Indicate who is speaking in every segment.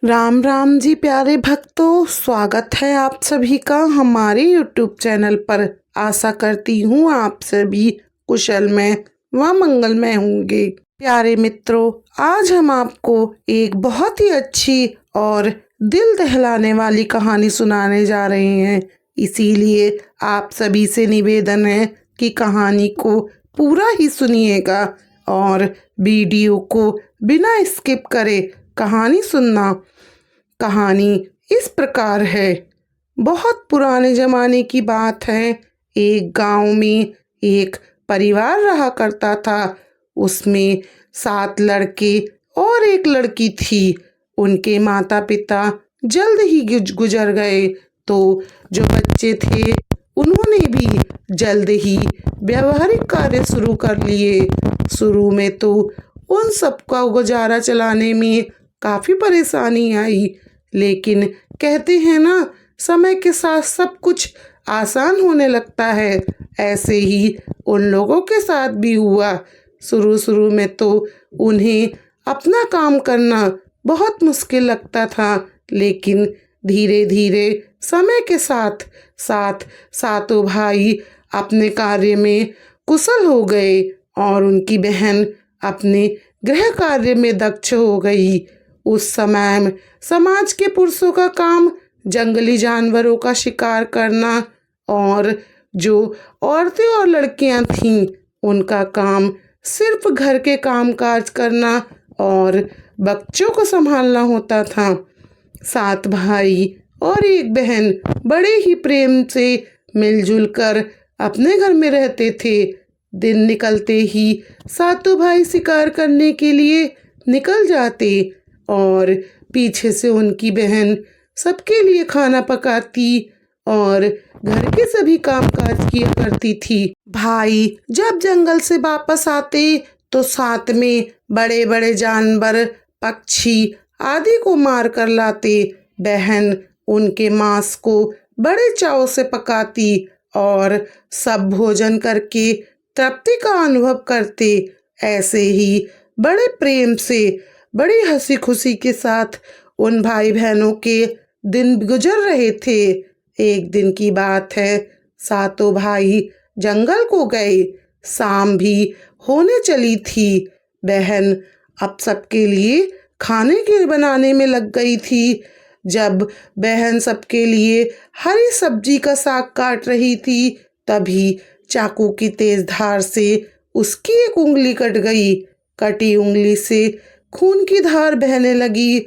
Speaker 1: राम राम जी प्यारे भक्तों, स्वागत है आप सभी का हमारे यूट्यूब चैनल पर। आशा करती हूँ आप सभी कुशल में व मंगलमय होंगे। प्यारे मित्रों, आज हम आपको एक बहुत ही अच्छी और दिल दहलाने वाली कहानी सुनाने जा रहे हैं। इसीलिए आप सभी से निवेदन है कि कहानी को पूरा ही सुनिएगा और वीडियो को बिना स्किप करे कहानी सुनना। कहानी इस प्रकार है। बहुत पुराने जमाने की बात है। एक गांव में एक परिवार रहा करता था। उसमें 7 लड़के और एक लड़की थी। उनके माता पिता जल्द ही गुजर गए, तो जो बच्चे थे उन्होंने भी जल्द ही व्यवहारिक कार्य शुरू कर लिए। शुरू में तो उन सबका गुजारा चलाने में काफ़ी परेशानी आई, लेकिन कहते हैं ना, समय के साथ सब कुछ आसान होने लगता है। ऐसे ही उन लोगों के साथ भी हुआ। शुरू शुरू में तो उन्हें अपना काम करना बहुत मुश्किल लगता था, लेकिन धीरे धीरे समय के साथ साथ सातों भाई अपने कार्य में कुशल हो गए और उनकी बहन अपने गृह कार्य में दक्ष हो गई। उस समय में समाज के पुरुषों का काम जंगली जानवरों का शिकार करना और जो औरतें और लड़कियां थीं उनका काम सिर्फ घर के कामकाज करना और बच्चों को संभालना होता था। 7 भाई और एक बहन बड़े ही प्रेम से मिलजुल कर अपने घर में रहते थे। दिन निकलते ही सातों भाई शिकार करने के लिए निकल जाते और पीछे से उनकी बहन सबके लिए खाना पकाती और घर के सभी कामकाज किया करती थी। भाई जब जंगल से वापस आते तो साथ में बड़े बड़े जानवर, पक्षी आदि को मार कर लाते। बहन उनके मांस को बड़े चाव से पकाती और सब भोजन करके तृप्ति का अनुभव करते। ऐसे ही बड़े प्रेम से, बड़ी हंसी खुशी के साथ उन भाई बहनों के दिन गुजर रहे थे। एक दिन की बात है, सातों भाई जंगल को गए। शाम भी होने चली थी। बहन अब सबके लिए खाने के बनाने में लग गई थी। जब बहन सबके लिए हरी सब्जी का साग काट रही थी, तभी चाकू की तेज धार से उसकी एक उंगली कट गई। कटी उंगली से खून की धार बहने लगी।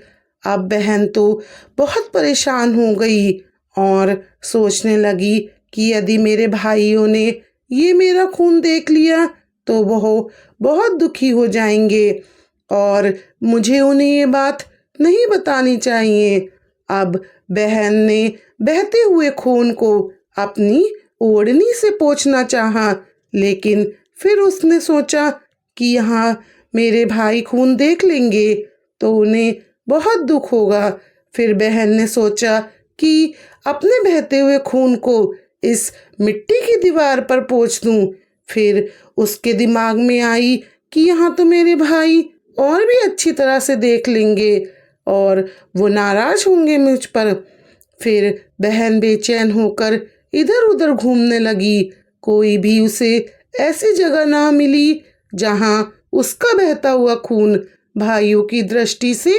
Speaker 1: अब बहन तो बहुत परेशान हो गई और सोचने लगी कि यदि मेरे भाइयों ने ये मेरा खून देख लिया तो वो बहुत दुखी हो जाएंगे और मुझे उन्हें ये बात नहीं बतानी चाहिए। अब बहन ने बहते हुए खून को अपनी ओढ़नी से पोंछना चाहा, लेकिन फिर उसने सोचा कि यहाँ मेरे भाई खून देख लेंगे तो उन्हें बहुत दुख होगा। फिर बहन ने सोचा कि अपने बहते हुए खून को इस मिट्टी की दीवार पर पोंछ दूं। फिर उसके दिमाग में आई कि यहाँ तो मेरे भाई और भी अच्छी तरह से देख लेंगे और वो नाराज होंगे मुझ पर। फिर बहन बेचैन होकर इधर उधर घूमने लगी। कोई भी उसे ऐसी जगह ना मिली जहाँ उसका बहता हुआ खून भाइयों की दृष्टि से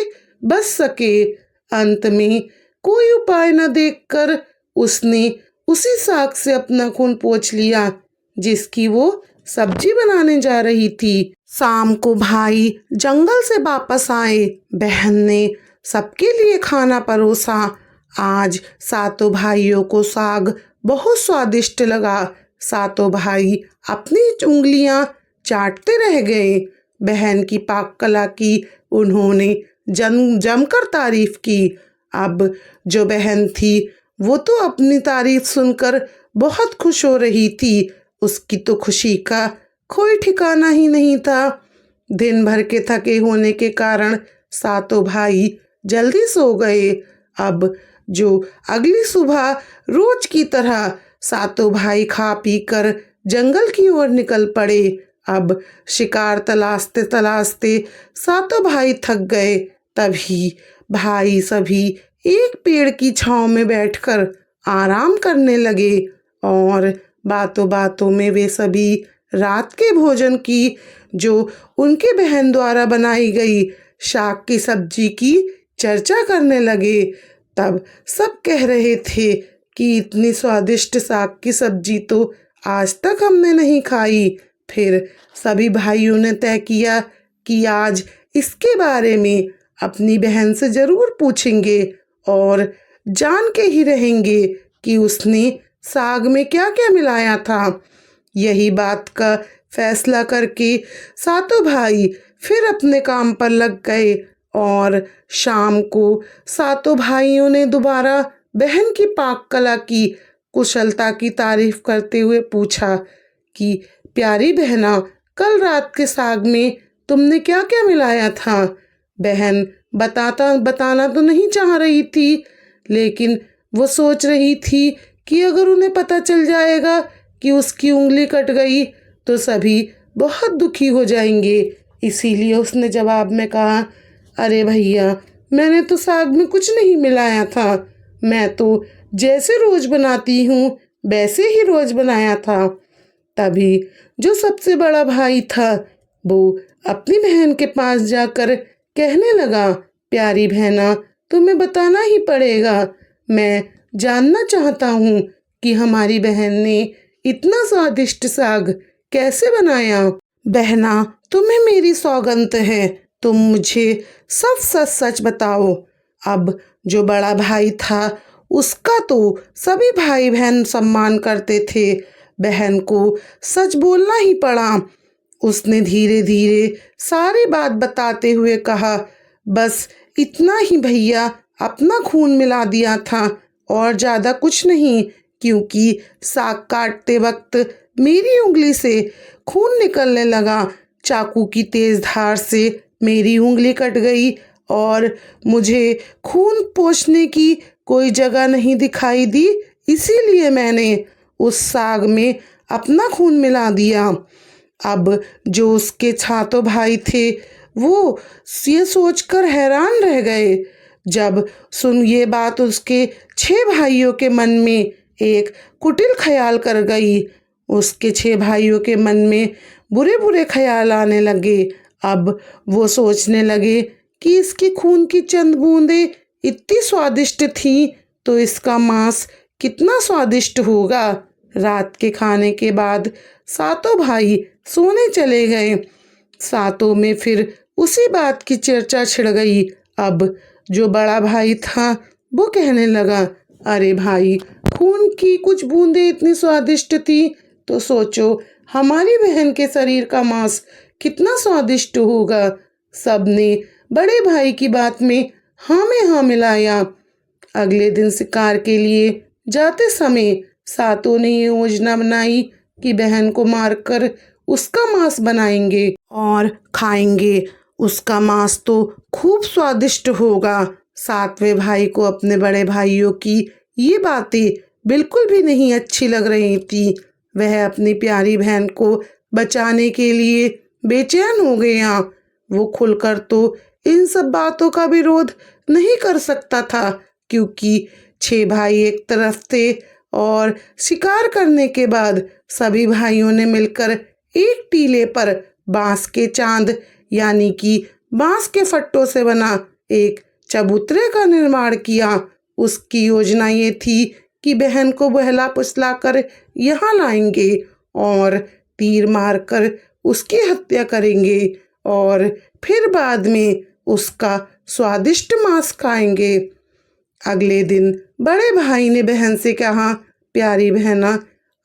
Speaker 1: बच सके। अंत में कोई उपाय न देखकर उसने उसी साग से अपना खून पोंछ लिया जिसकी वो सब्जी बनाने जा रही थी। शाम को भाई जंगल से वापस आए। बहन ने सबके लिए खाना परोसा। आज सातों भाइयों को साग बहुत स्वादिष्ट लगा। सातों भाई अपनी उंगलियां चाटते रह गए। बहन की पाक कला की उन्होंने जमकर तारीफ की। अब जो बहन थी वो तो अपनी तारीफ सुनकर बहुत खुश हो रही थी। उसकी तो खुशी का कोई ठिकाना ही नहीं था। दिन भर के थके होने के कारण सातों भाई जल्दी सो गए। अब जो अगली सुबह रोज की तरह सातों भाई खा पी कर जंगल की ओर निकल पड़े। अब शिकार तलाशते तलाशते सातों भाई थक गए। तभी भाई सभी एक पेड़ की छांव में बैठकर आराम करने लगे और बातों बातों में वे सभी रात के भोजन की, जो उनकी बहन द्वारा बनाई गई शाक की सब्जी की चर्चा करने लगे। तब सब कह रहे थे कि इतनी स्वादिष्ट साग की सब्जी तो आज तक हमने नहीं खाई। फिर सभी भाइयों ने तय किया कि आज इसके बारे में अपनी बहन से ज़रूर पूछेंगे और जान के ही रहेंगे कि उसने साग में क्या क्या मिलाया था। यही बात का फैसला करके सातों भाई फिर अपने काम पर लग गए और शाम को सातों भाइयों ने दोबारा बहन की पाक कला की कुशलता की तारीफ करते हुए पूछा कि प्यारी बहना, कल रात के साग में तुमने क्या क्या मिलाया था। बहन बताना तो नहीं चाह रही थी, लेकिन वो सोच रही थी कि अगर उन्हें पता चल जाएगा कि उसकी उंगली कट गई तो सभी बहुत दुखी हो जाएंगे। इसीलिए उसने जवाब में कहा, अरे भैया, मैंने तो साग में कुछ नहीं मिलाया था। मैं तो जैसे रोज बनाती हूँ वैसे ही रोज बनाया था। तभी जो सबसे बड़ा भाई था वो अपनी बहन के पास जाकर कहने लगा, प्यारी बहना, तुम्हें बताना ही पड़ेगा। मैं जानना चाहता हूँ कि हमारी बहन ने इतना स्वादिष्ट साग कैसे बनाया। बहना, तुम्हें मेरी सौगंध है, तुम मुझे सब सच सच बताओ। अब जो बड़ा भाई था उसका तो सभी भाई बहन सम्मान करते थे, बहन को सच बोलना ही पड़ा। उसने धीरे धीरे सारी बात बताते हुए कहा, बस इतना ही भैया, अपना खून मिला दिया था और ज़्यादा कुछ नहीं, क्योंकि साग काटते वक्त मेरी उंगली से खून निकलने लगा। चाकू की तेज धार से मेरी उंगली कट गई और मुझे खून पोंछने की कोई जगह नहीं दिखाई दी, इसीलिए मैंने उस साग में अपना खून मिला दिया। अब जो उसके छातो भाई थे वो ये सोचकर हैरान रह गए। जब सुन ये बात उसके 6 भाइयों के मन में एक कुटिल ख्याल कर गई। उसके 6 भाइयों के मन में बुरे बुरे ख्याल आने लगे। अब वो सोचने लगे कि इसकी खून की चंद बूंदें इतनी स्वादिष्ट थी तो इसका मांस कितना स्वादिष्ट होगा। रात के खाने के बाद सातों भाई सोने चले गए। सातों में फिर उसी बात की चर्चा छिड़ गई। अब जो बड़ा भाई था वो कहने लगा, अरे भाई, खून की कुछ बूंदें इतनी स्वादिष्ट थी तो सोचो हमारी बहन के शरीर का मांस कितना स्वादिष्ट होगा। सबने बड़े भाई की बात में हाँ मिलाया। अगले दिन शिकार के लिए जाते समय सातों ने ये योजना बनाई कि बहन को मारकर उसका मांस बनाएंगे और खाएंगे। उसका मांस तो खूब स्वादिष्ट होगा। सातवें भाई को अपने बड़े भाइयों की ये बातें बिल्कुल भी नहीं अच्छी लग रही थी। वह अपनी प्यारी बहन को बचाने के लिए बेचैन हो गया। वो खुलकर तो इन सब बातों का विरोध नहीं कर सकता था, क्योंकि 6 भाई एक तरफ थे और शिकार करने के बाद सभी भाइयों ने मिलकर एक टीले पर बांस के चांद यानी कि बांस के फट्टों से बना एक चबूतरे का निर्माण किया। उसकी योजना ये थी कि बहन को बहला फुसला कर यहाँ लाएंगे और तीर मारकर उसकी हत्या करेंगे और फिर बाद में उसका स्वादिष्ट मांस खाएंगे। अगले दिन बड़े भाई ने बहन से कहा, प्यारी बहना,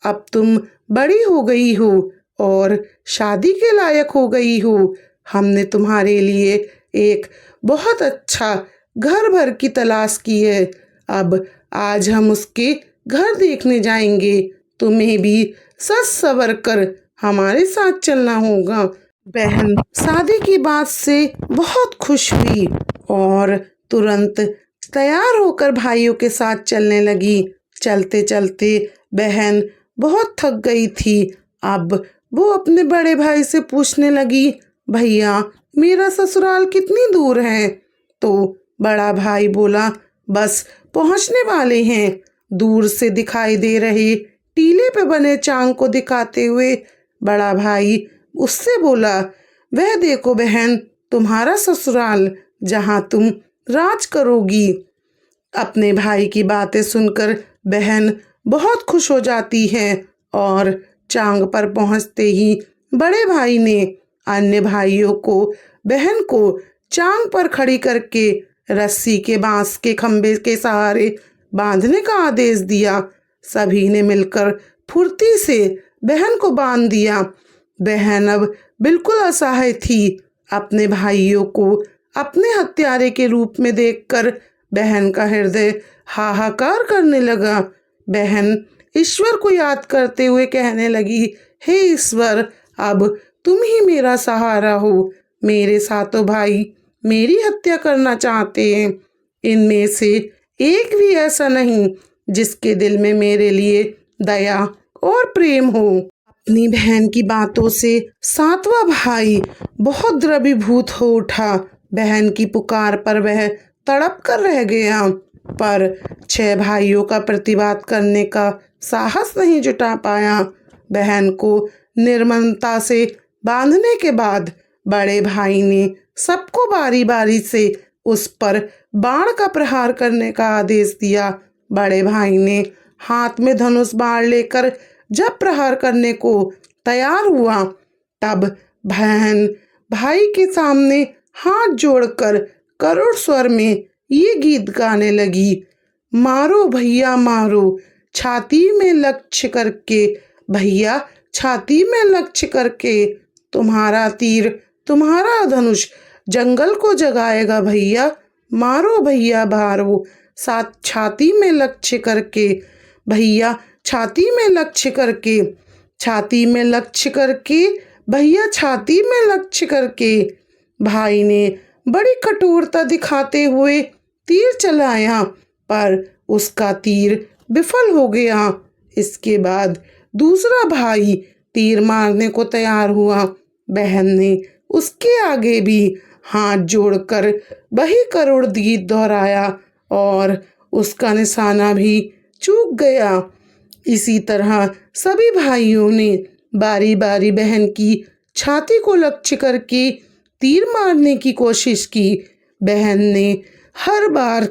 Speaker 1: अब तुम बड़ी हो गई हो और शादी के लायक हो गई हो। हमने तुम्हारे लिए एक बहुत अच्छा घर भर की तलाश की है। अब आज हम उसके घर देखने जाएंगे। तुम्हें भी सच सवर कर हमारे साथ चलना होगा। बहन शादी की बात से बहुत खुश हुई और तुरंत तैयार होकर भाइयों के साथ चलने लगी। चलते चलते बहन बहुत थक गई थी। अब वो अपने बड़े भाई से पूछने लगी, भैया, मेरा ससुराल कितनी दूर है। तो बड़ा भाई बोला, बस पहुंचने वाले हैं। दूर से दिखाई दे रहे टीले पे बने चांग को दिखाते हुए बड़ा भाई उससे बोला, वह देखो बहन, तुम्हारा ससुराल जहां तुम राज करोगी। अपने भाई की बातें सुनकर बहन बहुत खुश हो जाती है और चांग पर पहुंचते ही बड़े भाई ने अन्य भाइयों को बहन को चांग पर खड़ी करके रस्सी के बांस के खंभे के सहारे बांधने का आदेश दिया। सभी ने मिलकर फुर्ती से बहन को बांध दिया। बहन अब बिल्कुल असहाय थी। अपने भाइयों को अपने हत्यारे के रूप में देखकर बहन का हृदय हाहाकार करने लगा। बहन ईश्वर को याद करते हुए कहने लगी, हे ईश्वर, अब तुम ही मेरा सहारा हो। मेरे सातों भाई मेरी हत्या करना चाहते हैं। इनमें से एक भी ऐसा नहीं जिसके दिल में मेरे लिए दया और प्रेम हो। अपनी बहन की बातों से सातवां भाई बहुत द्रवीभूत हो उठा। बहन की पुकार पर वह तड़प कर रह गया, पर 6 भाइयों का प्रतिवाद करने का साहस नहीं जुटा पाया। बहन को निर्ममता से बांधने के बाद बड़े भाई ने सबको बारी बारी से उस पर बाण का प्रहार करने का आदेश दिया। बड़े भाई ने हाथ में धनुष बाण लेकर जब प्रहार करने को तैयार हुआ, तब बहन भाई के सामने हाथ जोड़कर करुण स्वर में ये गीत गाने लगी, मारो भैया मारो, छाती में लक्ष्य करके, भैया छाती में लक्ष्य करके, तुम्हारा तीर तुम्हारा धनुष जंगल को जगाएगा भैया, मारो भैया मारो, साथ छाती में लक्ष्य करके, भैया छाती में लक्ष्य करके, छाती में लक्ष्य करके, भैया छाती में लक्ष्य करके। भाई ने बड़ी कठोरता दिखाते हुए तीर चलाया, पर उसका तीर विफल हो गया। इसके बाद दूसरा भाई तीर मारने को तैयार हुआ। बहन ने उसके आगे भी हाथ जोड़कर वही करुण गीत दोहराया और उसका निशाना भी चूक गया। इसी तरह सभी भाइयों ने बारी बारी बहन की छाती को लक्ष्य करके तीर मारने की कोशिश की। बहन ने हर बार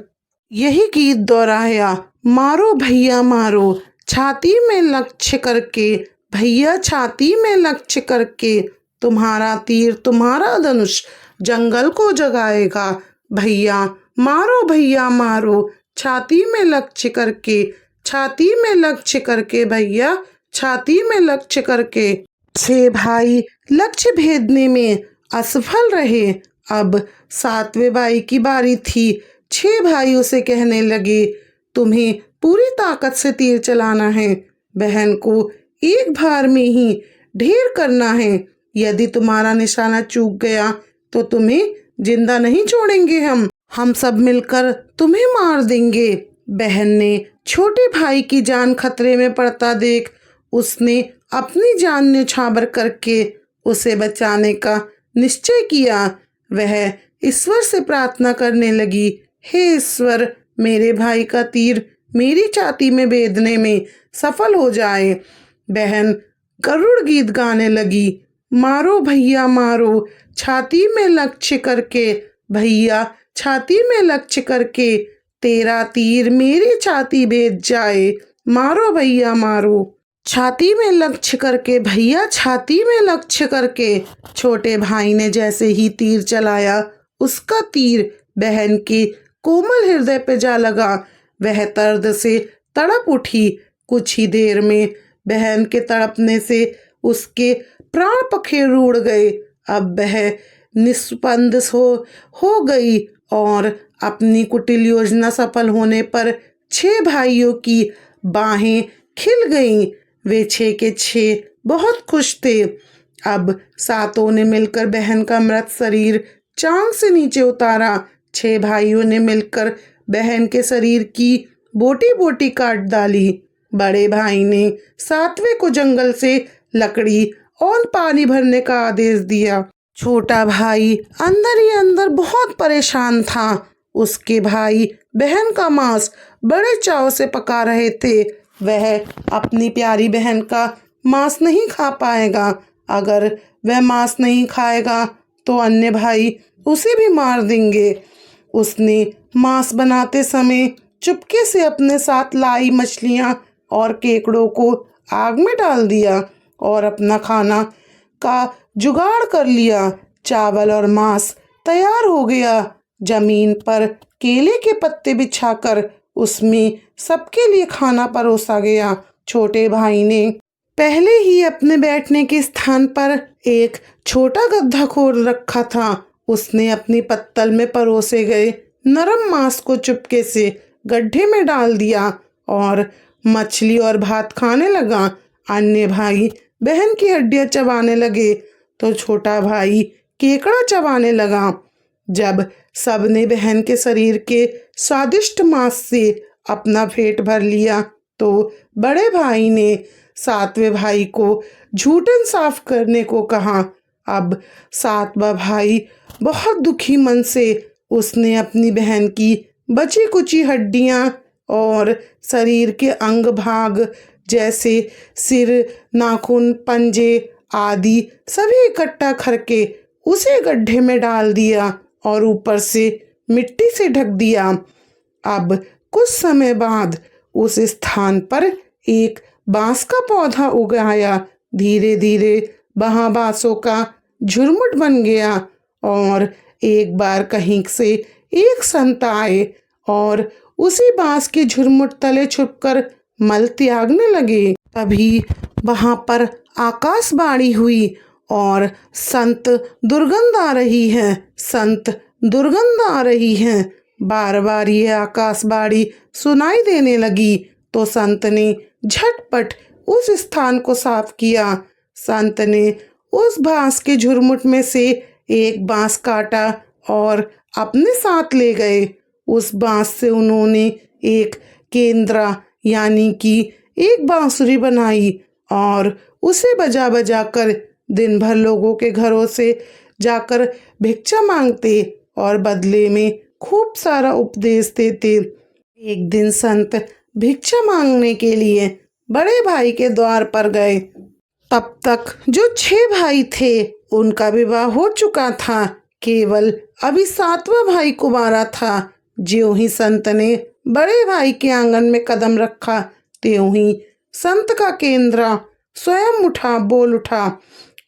Speaker 1: यही गीत दोहराया, मारो भैया मारो, छाती में लक्ष्य करके, भैया छाती में लक्ष्य करके, तुम्हारा तीर तुम्हारा धनुष जंगल को जगाएगा, भैया भैया मारो, छाती में लक्ष्य करके, छाती में लक्ष्य करके, भैया छाती में लक्ष्य करके। 6 भाई लक्ष्य भेदने में असफल रहे। अब 7वें भाई की बारी थी। 6 भाई उसे कहने लगे, तुम्हें पूरी ताकत से तीर चलाना है, बहन को एक बार में ही ढेर करना है। यदि तुम्हारा निशाना चूक गया तो तुम्हें जिंदा नहीं छोड़ेंगे। हम सब मिलकर तुम्हें मार देंगे। बहन ने छोटे भाई की जान खतरे में पड़ता देख उसने अपनी जान न्यौछावर करके उसे बचाने का निश्चय किया। वह ईश्वर से प्रार्थना करने लगी, हे ईश्वर, मेरे भाई का तीर मेरी छाती में बेधने में सफल हो जाए। बहन करुण गीत गाने लगी, मारो भैया मारो, छाती में लक्ष्य करके, भैया छाती में लक्ष्य करके, तेरा तीर मेरी छाती बेध जाए, मारो भैया मारो, छाती में लक्ष्य करके, भैया छाती में लक्ष्य करके। छोटे भाई ने जैसे ही तीर चलाया, उसका तीर बहन के कोमल हृदय पे जा लगा। वह दर्द से तड़प उठी। कुछ ही देर में बहन के तड़पने से उसके प्राण पखेरु उड़ गए। अब वह निस्पंद हो गई और अपनी कुटिल योजना सफल होने पर 6 भाइयों की बाहें खिल गईं। वे 6 के 6 बहुत खुश थे। अब 7 ने मिलकर बहन का मृत शरीर चांद से नीचे उतारा। 6 भाइयों ने मिलकर बहन के शरीर की बोटी बोटी काट डाली। बड़े भाई ने 7वें को जंगल से लकड़ी और पानी भरने का आदेश दिया। छोटा भाई अंदर ही अंदर बहुत परेशान था। उसके भाई बहन का मांस बड़े चाव से पका रहे थे। वह अपनी प्यारी बहन का मांस नहीं खा पाएगा। अगर वह मांस नहीं खाएगा तो अन्य भाई उसे भी मार देंगे। उसने मांस बनाते समय चुपके से अपने साथ लाई मछलियाँ और केकड़ों को आग में डाल दिया और अपना खाना का जुगाड़ कर लिया। चावल और मांस तैयार हो गया। जमीन पर केले के पत्ते बिछाकर उसमें सबके लिए खाना परोसा गया। छोटे भाई ने पहले ही अपने बैठने के स्थान पर एक छोटा गड्ढा खोद रखा था। उसने अपनी पत्तल में परोसे गए नरम मांस को चुपके से गड्ढे में डाल दिया और मछली और भात खाने लगा। अन्य भाई बहन की हड्डियां चबाने लगे तो छोटा भाई केकड़ा चबाने लगा। जब सबने बहन के शरीर के स्वादिष्ट मांस से अपना पेट भर लिया तो बड़े भाई ने सातवें भाई को झूठन साफ करने को कहा। अब सातवां भाई बहुत दुखी मन से उसने अपनी बहन की बची कुची हड्डियां और शरीर के अंग भाग जैसे सिर, नाखून, पंजे आदि सभी इकट्ठा करके उसे गड्ढे में डाल दिया और ऊपर से मिट्टी से ढक दिया। अब कुछ समय बाद उस स्थान पर एक बांस का पौधा उगाया। धीरे धीरे वहाँ बांसों का झुरमुट बन गया और एक बार कहीं से एक संत आए और उसी बांस के झुरमुट तले छुपकर मल त्यागने लगे। तभी वहां पर आकाशवाणी हुई और संत दुर्गंध आ रही है, संत दुर्गंध आ रही है। बार बार ये आकाशवाणी सुनाई देने लगी तो संत ने झटपट उस स्थान को साफ किया। संत ने उस बांस के झुरमुट में से एक बांस काटा और अपने साथ ले गए। उस बांस से उन्होंने एक केंद्रा यानी कि एक बांसुरी बनाई और उसे बजा बजा कर दिन भर लोगों के घरों से जाकर भिक्षा मांगते और बदले में खूब सारा उपदेश देते। एक दिन संत भिक्षा मांगने के लिए बड़े भाई के द्वार पर गए। तब तक जो 6 भाई थे उनका विवाह हो चुका था। केवल अभी 7वां भाई कुंवारा था। ज्यों ही संत ने बड़े भाई के आंगन में कदम रखा त्यों ही संत का केंद्रा स्वयं उठा बोल उठा।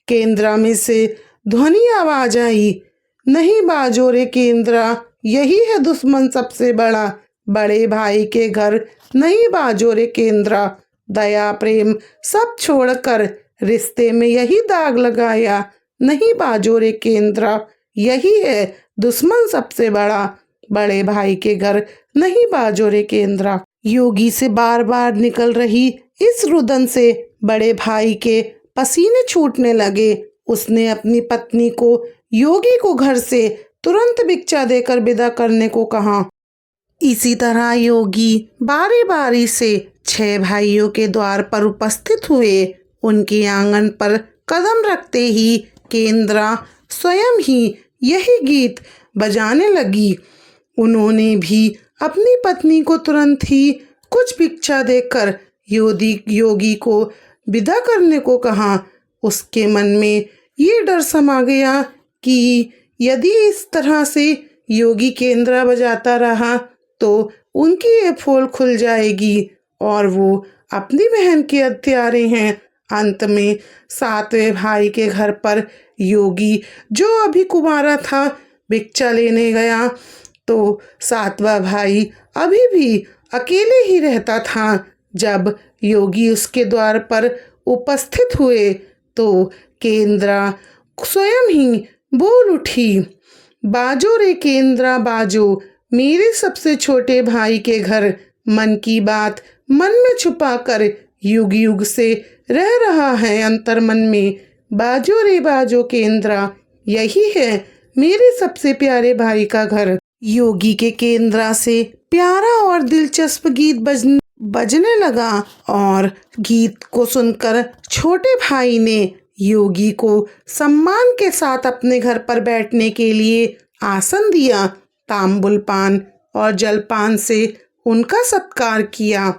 Speaker 1: केंद्रा में से ध्वनि आवाज आई, नहीं बाजो रे केंद्रा, यही है दुश्मन सबसे बड़ा। बड़े भाई के घर नहीं बाजो रे केंद्रा, दया प्रेम सब छोड़कर रिश्ते में यही दाग लगाया। नहीं बाजो रे केंद्रा, यही है दुश्मन सबसे बड़ा। बड़े भाई के घर नहीं बाजो रे केंद्रा। योगी से बार बार निकल रही इस रुदन से बड़े भाई के पसीने छूटने लगे। उसने अपनी पत्नी को योगी को घर से तुरंत भिक्षा देकर विदा करने को कहा। इसी तरह योगी बारी बारी से 6 भाइयों के द्वार पर उपस्थित हुए। उनके आंगन पर कदम रखते ही केंद्रा स्वयं ही यही गीत बजाने लगी। उन्होंने भी अपनी पत्नी को तुरंत ही कुछ भिक्षा देकर योगी को विदा करने को कहा। उसके मन में ये डर समा गया कि यदि इस तरह से योगी केंद्रा बजाता रहा तो उनकी ये पोल खुल जाएगी और वो अपनी बहन के हत्यारे हैं। अंत में 7वें भाई के घर पर योगी जो अभी कुंवारा था भिक्षा लेने गया तो 7वां भाई अभी भी अकेले ही रहता था। जब योगी उसके द्वार पर उपस्थित हुए तो केंद्रा स्वयं ही बोल उठी, बाजो रे केंद्रा बाजो, मेरे सबसे छोटे भाई के घर। मन की बात मन में छुपाकर युग युग से रह रहा है अंतर मन में। बाजो रे बाजो केंद्रा, यही है मेरे सबसे प्यारे भाई का घर। योगी के केंद्रा से प्यारा और दिलचस्प गीत बजने लगा और गीत को सुनकर छोटे भाई ने योगी को सम्मान के साथ अपने घर पर बैठने के लिए आसन दिया। तांबुल पान और जलपान से उनका सत्कार किया।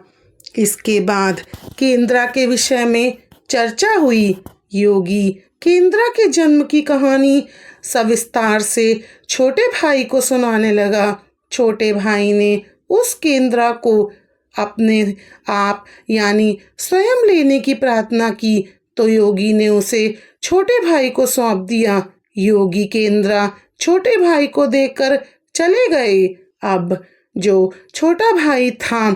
Speaker 1: इसके बाद केंद्रा के विषय में चर्चा हुई। योगी केंद्रा के जन्म की कहानी सविस्तार से छोटे भाई को सुनाने लगा। छोटे भाई ने उस केंद्रा को अपने आप यानी स्वयं लेने की प्रार्थना की तो योगी ने उसे छोटे भाई को सौंप दिया। योगी केंद्रा छोटे भाई को देकर चले गए। अब जो छोटा भाई था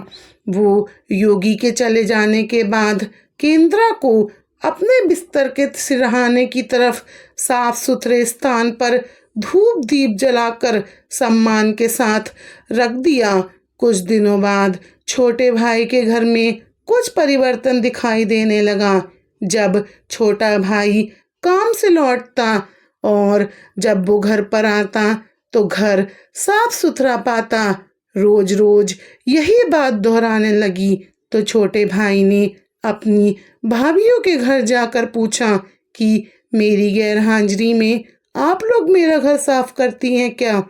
Speaker 1: वो योगी के चले जाने के बाद केंद्रा को अपने बिस्तर के सिरहाने की तरफ साफ सुथरे स्थान पर धूप दीप जलाकर सम्मान के साथ रख दिया। कुछ दिनों बाद छोटे भाई के घर में कुछ परिवर्तन दिखाई देने लगा। जब छोटा भाई काम से लौटता और जब वो घर पर आता तो घर साफ सुथरा पाता। रोज रोज यही बात दोहराने लगी तो छोटे भाई ने अपनी भाभीयों के घर जाकर पूछा कि मेरी गैर हाजिरी में आप लोग मेरा घर साफ करती हैं क्या?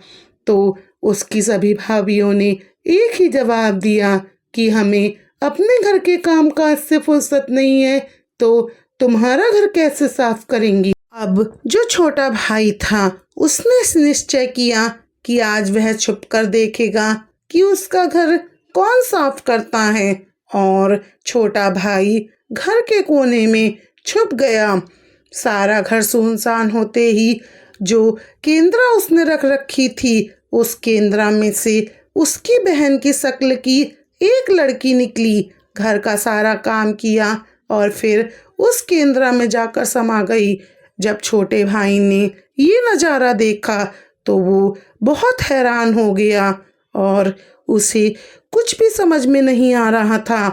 Speaker 1: तो उसकी सभी भाभीयों ने एक ही जवाब दिया कि हमें अपने घर के काम काज से फुर्सत नहीं है तो तुम्हारा घर कैसे साफ करेंगी। अब जो छोटा भाई था उसने निश्चय किया कि आज वह छुप कर देखेगा कि उसका घर कौन साफ करता है और छोटा भाई घर के कोने में छुप गया। सारा घर सुनसान होते ही जो केंद्रा उसने रख रखी थी उस केंद्रा में से उसकी बहन की शक्ल की एक लड़की निकली। घर का सारा काम किया और फिर उस केंद्रा में जाकर समा गई। जब छोटे भाई ने ये नज़ारा देखा तो वो बहुत हैरान हो गया और उसे कुछ भी समझ में नहीं आ रहा था।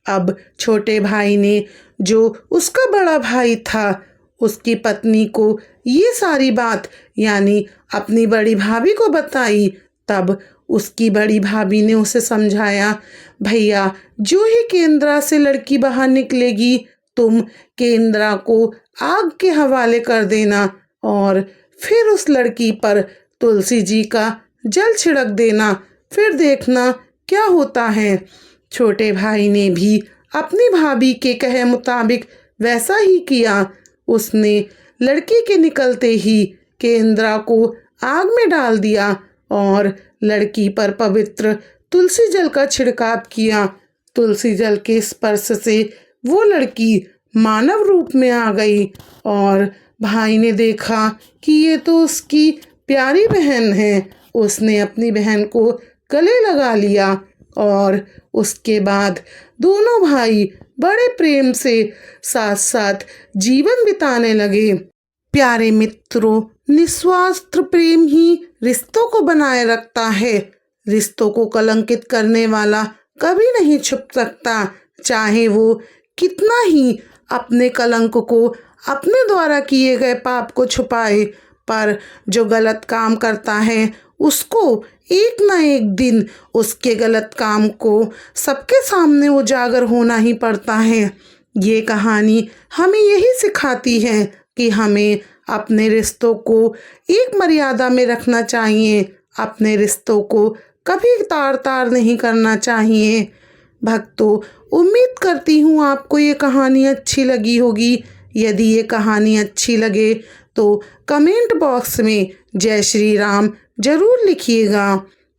Speaker 1: अब छोटे भाई ने जो उसका बड़ा भाई था उसकी पत्नी को ये सारी बात यानी अपनी बड़ी भाभी को बताई। तब उसकी बड़ी भाभी ने उसे समझाया, भैया जो ही केंद्रा से लड़की बाहर निकलेगी तुम केंद्रा को आग के हवाले कर देना और फिर उस लड़की पर तुलसी जी का जल छिड़क देना, फिर देखना क्या होता है। छोटे भाई ने भी अपनी भाभी के कहे मुताबिक वैसा ही किया। उसने लड़की के निकलते ही केंद्रा को आग में डाल दिया और लड़की पर पवित्र तुलसी जल का छिड़काव किया। तुलसी जल के स्पर्श से वो लड़की मानव रूप में आ गई और भाई ने देखा कि ये तो उसकी प्यारी बहन है। उसने अपनी बहन को गले लगा लिया और उसके बाद दोनों भाई बड़े प्रेम से साथ साथ जीवन बिताने लगे। प्यारे मित्रों, निस्वार्थ प्रेम ही रिश्तों को बनाए रखता है। रिश्तों को कलंकित करने वाला कभी नहीं छुप सकता, चाहे वो कितना ही अपने कलंक को अपने द्वारा किए गए पाप को छुपाए। पर जो गलत काम करता है उसको एक ना एक दिन उसके गलत काम को सबके सामने उजागर होना ही पड़ता है। ये कहानी हमें यही सिखाती है कि हमें अपने रिश्तों को एक मर्यादा में रखना चाहिए। अपने रिश्तों को कभी तार तार नहीं करना चाहिए। भक्तों, उम्मीद करती हूँ आपको ये कहानी अच्छी लगी होगी। यदि ये कहानी अच्छी लगे तो कमेंट बॉक्स में जय श्री राम जरूर लिखिएगा।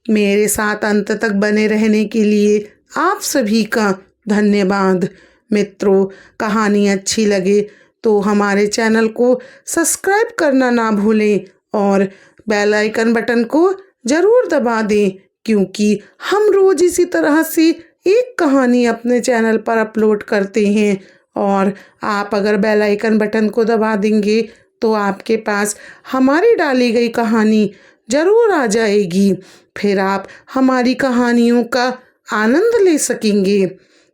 Speaker 1: मेरे साथ अंत तक बने रहने के लिए आप सभी का धन्यवाद। मित्रों, कहानी अच्छी लगे तो हमारे चैनल को सब्सक्राइब करना ना भूलें और बेल आइकन बटन को ज़रूर दबा दें, क्योंकि हम रोज़ इसी तरह से एक कहानी अपने चैनल पर अपलोड करते हैं। और आप अगर बेल आइकन बटन को दबा देंगे तो आपके पास हमारी डाली गई कहानी ज़रूर आ जाएगी। फिर आप हमारी कहानियों का आनंद ले सकेंगे।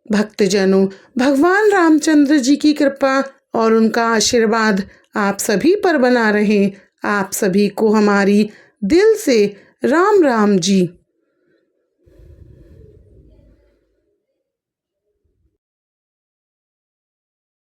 Speaker 1: भक्तजनों, भगवान रामचंद्र जी की कृपा और उनका आशीर्वाद आप सभी पर बना रहे। आप सभी को हमारी दिल से राम राम जी।